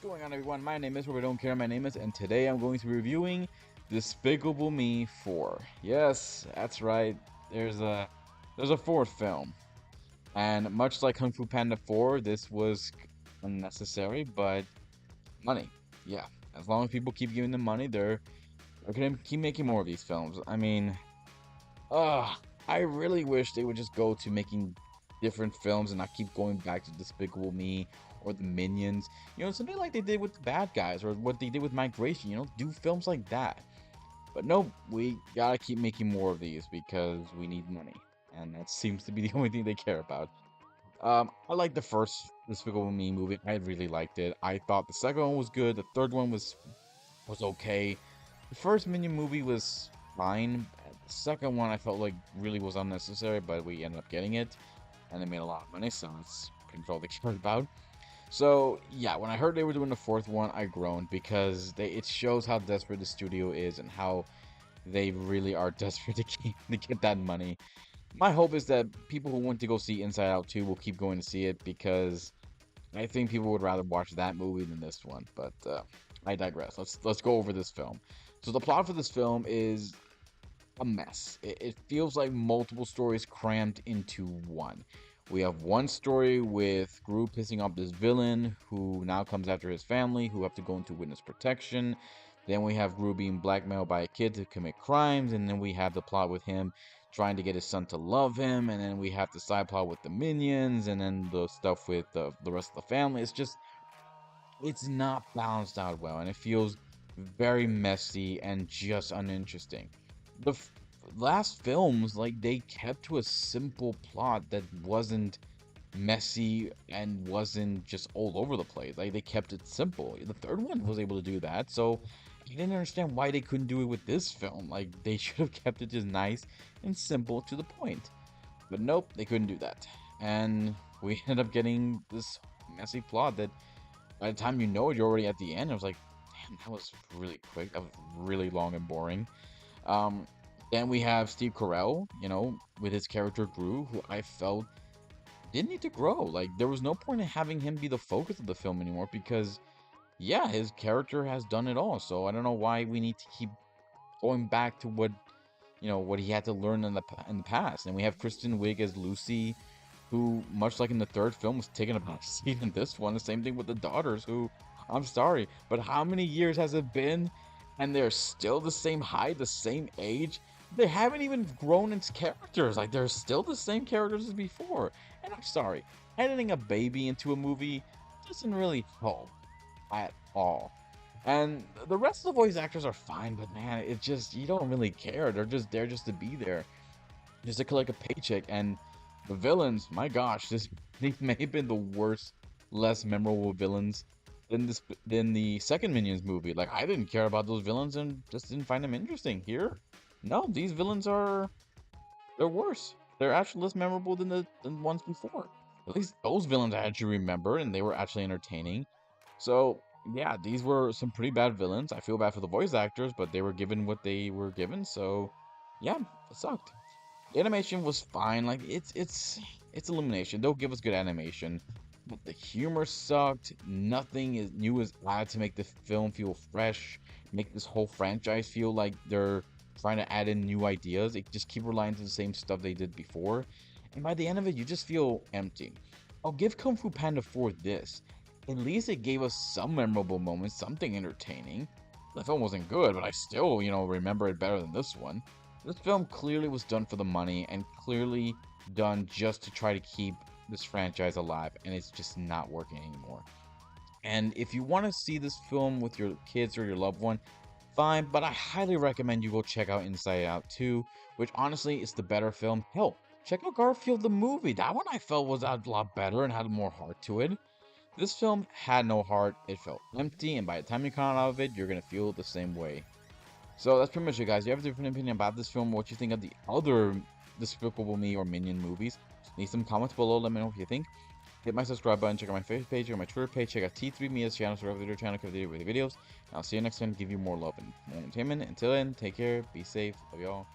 going on, everyone? My name is Robert Don't Care. My name is, and today I'm going to be reviewing Despicable Me 4. Yes, that's right. There's a fourth film, and much like Kung Fu Panda 4, this was unnecessary, but money. Yeah, as long as people keep giving them money, they're gonna keep making more of these films. I mean, I really wish they would just go to making different films and not keep going back to Despicable Me or the Minions. Something like they did with the Bad Guys or what they did with Migration. Do films like that. But nope, we gotta keep making more of these because we need money. And that seems to be the only thing they care about. I liked the first Despicable Me movie. I really liked it. I thought the second one was good. The third one was okay. The first Minion movie was fine. The second one I felt like really was unnecessary, but we ended up getting it, and they made a lot of money, so that's pretty much all they cared about. So yeah, when I heard they were doing the fourth one, I groaned because it shows how desperate the studio is and how they really are desperate to get that money. My hope is that people who want to go see Inside Out 2 will keep going to see it because I think people would rather watch that movie than this one. But I digress. Let's go over this film. So the plot for this film is a mess. It feels like multiple stories crammed into one. We have one story with Gru pissing off this villain who now comes after his family, who have to go into witness protection. Then we have Gru being blackmailed by a kid to commit crimes, and then we have the plot with him trying to get his son to love him, and then we have the side plot with the minions, and then the stuff with the rest of the family. It's not balanced out well, and it feels very messy and just uninteresting. The last films, like, they kept to a simple plot that wasn't messy and wasn't just all over the place. Like, they kept it simple. The third one was able to do that, so I didn't understand why they couldn't do it with this film. Like, they should have kept it just nice and simple to the point. But nope, they couldn't do that. And we ended up getting this messy plot that by the time you know it, you're already at the end. I was like, damn, that was really quick. That was really long and boring. Um, then we have Steve Carell, with his character Gru, who I felt didn't need to grow. Like, there was no point in having him be the focus of the film anymore because, yeah, his character has done it all. So I don't know why we need to keep going back to what he had to learn in the past. And we have Kristen Wiig as Lucy, who, much like in the third film, was taking a back seat in this one. The same thing with the daughters, who, I'm sorry, but how many years has it been? And they're still the same height, the same age. They haven't even grown into characters. Like, they're still the same characters as before. And I'm sorry, editing a baby into a movie doesn't really help at all. And the rest of the voice actors are fine, but man, it just, you don't really care. They're just there just to be there, just to collect a paycheck. And the villains, my gosh, these may have been the worst, less memorable villains than the second Minions movie. Like, I didn't care about those villains and just didn't find them interesting. Here, no, these villains they're worse. They're actually less memorable than the ones before. At least those villains I actually remember and they were actually entertaining. So yeah, these were some pretty bad villains. I feel bad for the voice actors, but they were given what they were given, so yeah, it sucked. The animation was fine. Like, it's Illumination. They'll give us good animation, but the humor sucked. Nothing is new is added to make the film feel fresh, make this whole franchise feel like they're trying to add in new ideas. They just keep relying on the same stuff they did before, and by the end of it, you just feel empty. I'll give Kung Fu Panda 4 this. At least it gave us some memorable moments, something entertaining. The film wasn't good, but I still, remember it better than this one. This film clearly was done for the money and clearly done just to try to keep this franchise alive, and it's just not working anymore. And if you want to see this film with your kids or your loved one, fine, but I highly recommend you go check out Inside Out 2, which honestly is the better film. Hell, check out Garfield the movie. That one I felt was a lot better and had more heart to it. This film had no heart, it felt empty, and by the time you come out of it, you're going to feel the same way. So that's pretty much it, guys. If you have a different opinion about this film, what you think of the other Despicable Me or Minion movies, leave some comments below, let me know what you think. Hit my subscribe button, check out my Facebook page, check out my Twitter page, check out T3Mia's channel, subscribe to the video channel, cover video with videos. And I'll see you next time, give you more love and more entertainment. Until then, take care, be safe, love y'all.